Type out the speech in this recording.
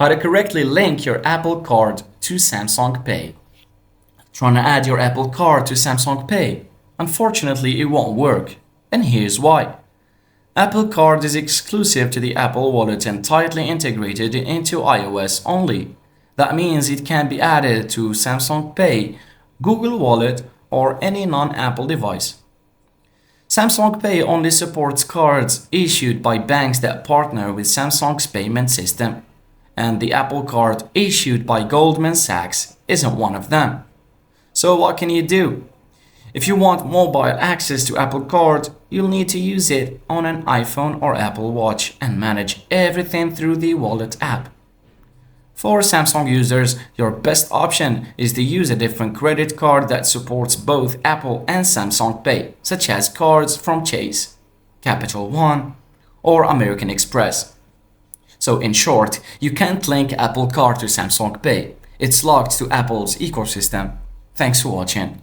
How to correctly link your Apple Card to Samsung Pay. Trying to add your Apple Card to Samsung Pay. Unfortunately, it won't work. And here's why. Apple Card is exclusive to the Apple Wallet and tightly integrated into iOS only. That means it can be added to Samsung Pay, Google Wallet, or any non-Apple device. Samsung Pay only supports cards issued by banks that partner with Samsung's payment system, and the Apple Card issued by Goldman Sachs isn't one of them. So what can you do? If you want mobile access to Apple Card, you'll need to use it on an iPhone or Apple Watch and manage everything through the Wallet app. For Samsung users, your best option is to use a different credit card that supports both Apple and Samsung Pay, such as cards from Chase, Capital One, or American Express. So in short, you can't link Apple Card to Samsung Pay. It's locked to Apple's ecosystem. Thanks for watching.